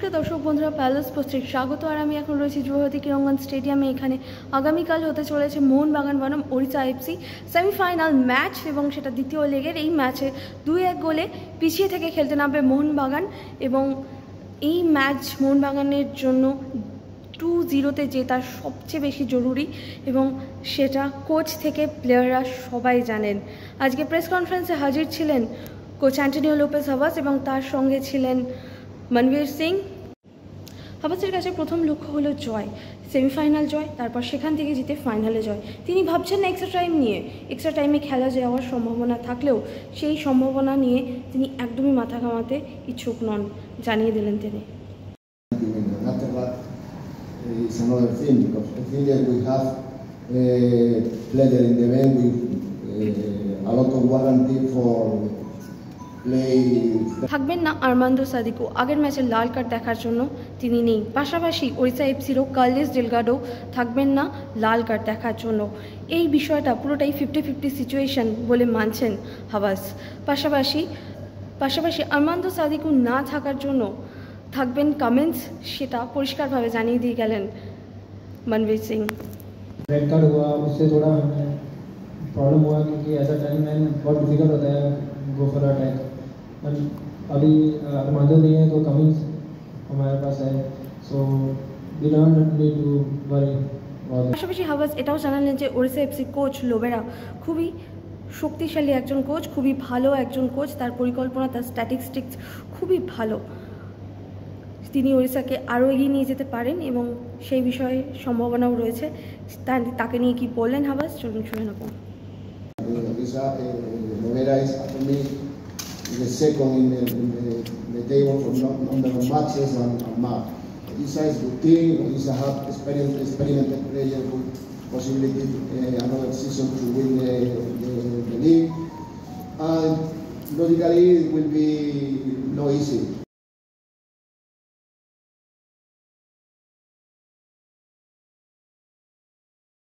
নমস্কার দর্শক বন্ধুরা, প্যালেস পোস্টে স্বাগত। আর আমি এখন রয়েছি যুবভারতী ক্রীড়াঙ্গন স্টেডিয়ামে। এখানে আগামীকাল হতে চলেছে মোহনবাগান বনাম ওড়িশা এফসি সেমিফাইনাল ম্যাচ, এবং সেটা দ্বিতীয় লেগের। এই ম্যাচে 2-1 গোলে পিছিয়ে থেকে খেলতে নামবে মোহনবাগান, এবং এই ম্যাচ মোহনবাগানের জন্য 2-0 জেতা সবচেয়ে বেশি জরুরি, এবং সেটা কোচ থেকে প্লেয়াররা সবাই জানেন। আজকে প্রেস কনফারেন্সে হাজির ছিলেন কোচ অ্যান্টনিও লোপেজ হাভাস, এবং তার সঙ্গে ছিলেন মনবীর সিং। হাভাসের কাছে প্রথম লক্ষ্য হলো জয়, সেমিফাইনাল জয়, তারপর সেখান থেকে জিতে ফাইনালে জয়। তিনি ভাবছেন না এক্সট্রা টাইম নিয়ে। এক্সট্রা টাইমে খেলা যাওয়ার সম্ভাবনা থাকলেও সেই সম্ভাবনা নিয়ে তিনি একদমই মাথা ঘামাতে ইচ্ছুক নন, জানিয়ে দিলেন তিনি। It's another thing, because I think that we have a player in the bench with a lot of warranty for play. থাকবেন না আর্মান্দো সাদিকো, আগের ম্যাচে লাল কার্ড দেখার জন্য তিনি নেই। পাশাপাশি ওড়িশা এফসিরও কার্লোস ডেলগাডো থাকবেন না লাল কার্ড দেখার জন্য। এই বিষয়টা পুরোটাই 50-50 সিচুয়েশন বলে মানছেন হাভাস। পাশাপাশি আর্মান্দো সাদিকো না থাকার জন্য থাকবেন কামিন্স, সেটা পরিষ্কারভাবে জানিয়ে দিয়ে গেলেন মনবীর সিং। रेड कार्ड हुआ, उससे थोड़ा हमें प्रॉब्लम हुआ, क्योंकि ऐसा टाइम में बहुत डिफिकल्ट होता है गो फॉर अटैक। अभी अरमांडो नहीं है तो कमिंस हमारे पास है, so we don't need to worry. পাশাপাশি হাভাস এটাও জানালেন যে ওড়িশা এফসি কোচ লোবেরা খুবই শক্তিশালী একজন কোচ, খুবই ভালো একজন কোচ। তার পরিকল্পনা, তার স্ট্যাটিস্টিক্স খুবই ভালো। তিনি ওড়িশাকে আরও এগিয়ে নিয়ে যেতে পারেন, এবং সেই বিষয়ে সম্ভাবনাও রয়েছে। তাকে নিয়ে কি বললেন হাভাস, চলুন শুনে নেব। Lovera is for me the second in the table for number of matches and mark. Oড়িশা is good team. Oড়িশা have experimented player with possibility another season to win the league, and logically it will be no easy.